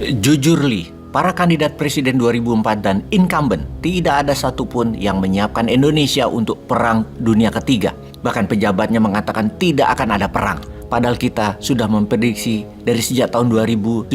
Jujur Li, para kandidat presiden 2004 dan incumbent tidak ada satupun yang menyiapkan Indonesia untuk Perang Dunia Ketiga. Bahkan pejabatnya mengatakan tidak akan ada perang. Padahal kita sudah memprediksi dari sejak tahun 2017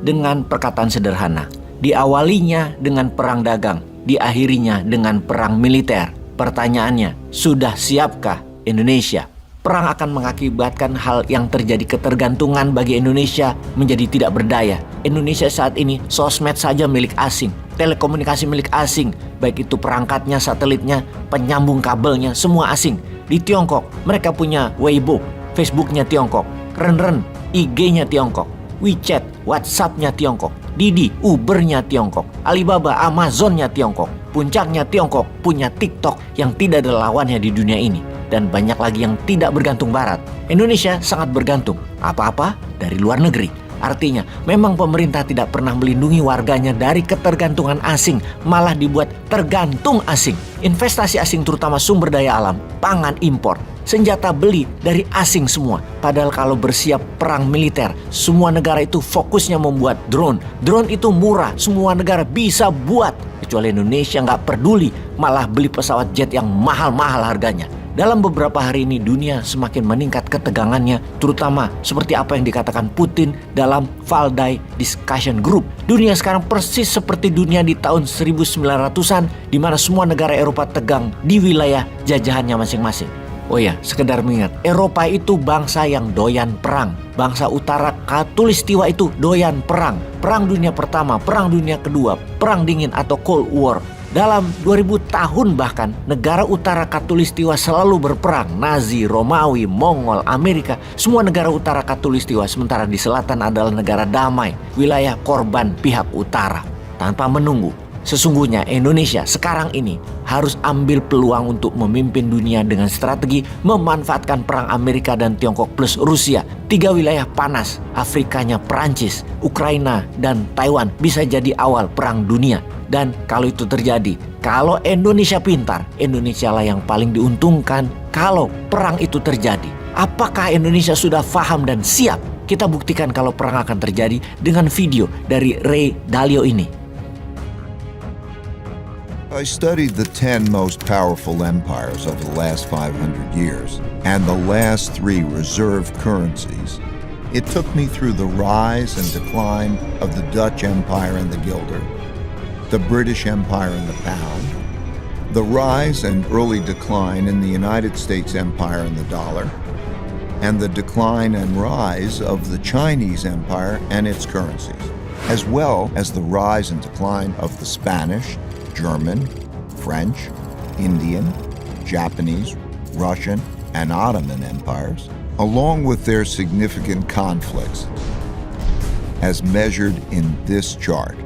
dengan perkataan sederhana. Diawalinya dengan perang dagang, diakhirinya dengan perang militer. Pertanyaannya, sudah siapkah Indonesia? Perang akan mengakibatkan hal yang terjadi ketergantungan bagi Indonesia menjadi tidak berdaya. Indonesia saat ini sosmed saja milik asing, telekomunikasi milik asing, baik itu perangkatnya, satelitnya, penyambung kabelnya, semua asing. Di Tiongkok, mereka punya Weibo, Facebooknya Tiongkok, Renren, IG-nya Tiongkok, WeChat, WhatsApp-nya Tiongkok, Didi, Uber-nya Tiongkok, Alibaba, Amazon-nya Tiongkok. Puncaknya Tiongkok punya TikTok yang tidak ada lawannya di dunia ini. Dan banyak lagi yang tidak bergantung barat. Indonesia sangat bergantung apa-apa dari luar negeri. Artinya memang pemerintah tidak pernah melindungi warganya dari ketergantungan asing, malah dibuat tergantung asing. Investasi asing terutama sumber daya alam, pangan impor, senjata beli dari asing semua. Padahal kalau bersiap perang militer, semua negara itu fokusnya membuat drone. Drone itu murah, semua negara bisa buat. Kecuali Indonesia nggak peduli, malah beli pesawat jet yang mahal-mahal harganya. Dalam beberapa hari ini dunia semakin meningkat ketegangannya, terutama seperti apa yang dikatakan Putin dalam Valdai Discussion Group. Dunia sekarang persis seperti dunia di tahun 1900-an, di mana semua negara Eropa tegang di wilayah jajahannya masing-masing. Oh ya, sekedar mengingat, Eropa itu bangsa yang doyan perang. Bangsa utara Katulistiwa itu doyan perang. Perang Dunia Pertama, Perang Dunia Kedua, Perang Dingin atau Cold War. Dalam 2000 tahun bahkan, negara utara Katulistiwa selalu berperang. Nazi, Romawi, Mongol, Amerika, semua negara utara Katulistiwa. Sementara di selatan adalah negara damai, wilayah korban pihak utara. Tanpa menunggu, sesungguhnya Indonesia sekarang ini harus ambil peluang untuk memimpin dunia dengan strategi memanfaatkan perang Amerika dan Tiongkok plus Rusia. 3 wilayah panas, Afrikanya Perancis, Ukraina, dan Taiwan bisa jadi awal perang dunia. Dan kalau itu terjadi, kalau Indonesia pintar, Indonesia lah yang paling diuntungkan. Kalau perang itu terjadi, apakah Indonesia sudah paham dan siap? Kita buktikan kalau perang akan terjadi dengan video dari Ray Dalio ini. I studied the 10 most powerful empires of the last 500 years and the last 3 reserve currencies. It took me through the rise and decline of the Dutch Empire and the guilder, the British Empire and the pound, the rise and early decline in the United States Empire and the dollar, and the decline and rise of the Chinese Empire and its currencies, as well as the rise and decline of the Spanish, German, French, Indian, Japanese, Russian, and Ottoman empires, along with their significant conflicts, as measured in this chart.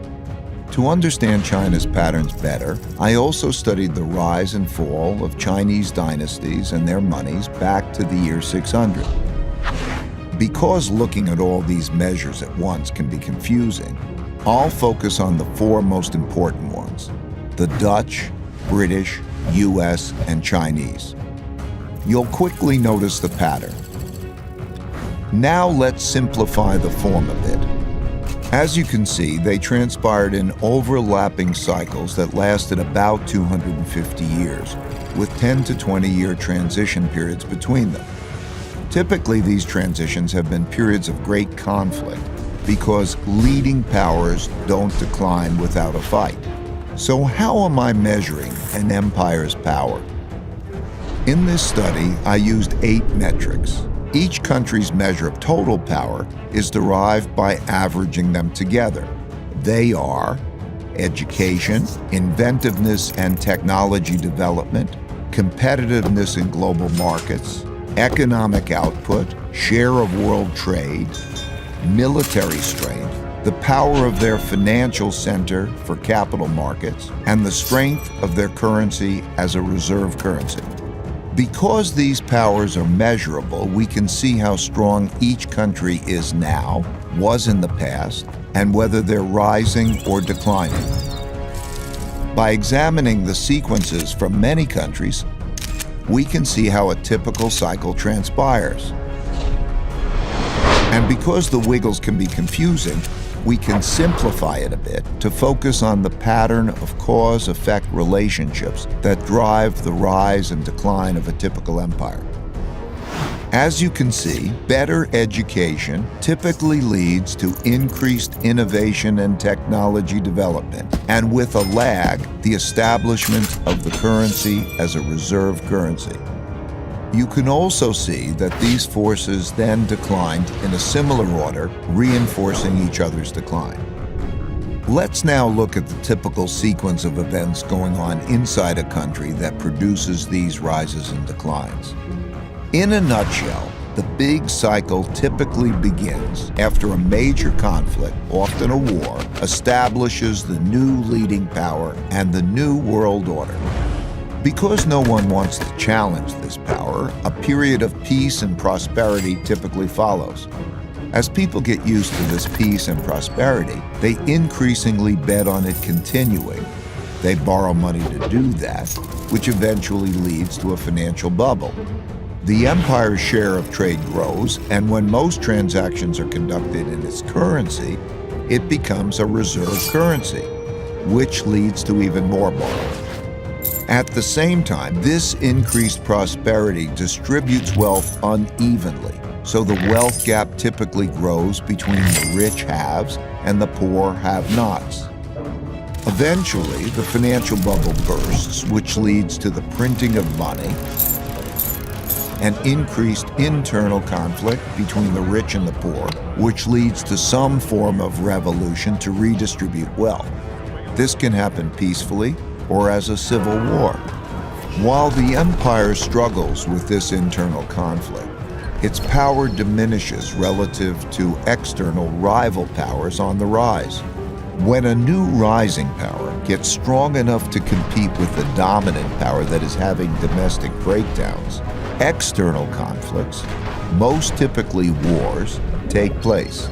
To understand China's patterns better, I also studied the rise and fall of Chinese dynasties and their monies back to the year 600. Because looking at all these measures at once can be confusing, I'll focus on the 4 most important ones: the Dutch, British, US, and Chinese. You'll quickly notice the pattern. Now let's simplify the form a bit. As you can see, they transpired in overlapping cycles that lasted about 250 years, with 10 to 20-year transition periods between them. Typically, these transitions have been periods of great conflict because leading powers don't decline without a fight. So how am I measuring an empire's power? In this study, I used 8 metrics. Each country's measure of total power is derived by averaging them together. They are education, inventiveness and technology development, competitiveness in global markets, economic output, share of world trade, military strength, the power of their financial center for capital markets, and the strength of their currency as a reserve currency. Because these powers are measurable, we can see how strong each country is now, was in the past, and whether they're rising or declining. By examining the sequences from many countries, we can see how a typical cycle transpires. And because the wiggles can be confusing, we can simplify it a bit to focus on the pattern of cause-effect relationships that drive the rise and decline of a typical empire. As you can see, better education typically leads to increased innovation and technology development, and with a lag, the establishment of the currency as a reserve currency. You can also see that these forces then declined in a similar order, reinforcing each other's decline. Let's now look at the typical sequence of events going on inside a country that produces these rises and declines. In a nutshell, the big cycle typically begins after a major conflict, often a war, establishes the new leading power and the new world order. Because no one wants to challenge this power, a period of peace and prosperity typically follows. As people get used to this peace and prosperity, they increasingly bet on it continuing. They borrow money to do that, which eventually leads to a financial bubble. The empire's share of trade grows, and when most transactions are conducted in its currency, it becomes a reserve currency, which leads to even more borrowing. At the same time, this increased prosperity distributes wealth unevenly, so the wealth gap typically grows between the rich haves and the poor have-nots. Eventually, the financial bubble bursts, which leads to the printing of money and increased internal conflict between the rich and the poor, which leads to some form of revolution to redistribute wealth. This can happen peacefully or as a civil war. While the empire struggles with this internal conflict, its power diminishes relative to external rival powers on the rise. When a new rising power gets strong enough to compete with the dominant power that is having domestic breakdowns, external conflicts, most typically wars, take place.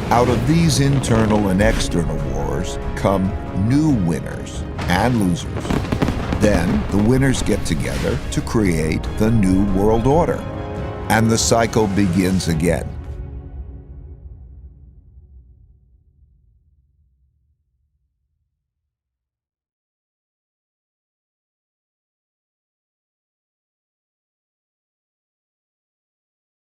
Out of these internal and external wars come new winners and losers. Then the winners get together to create the new world order, and the cycle begins again.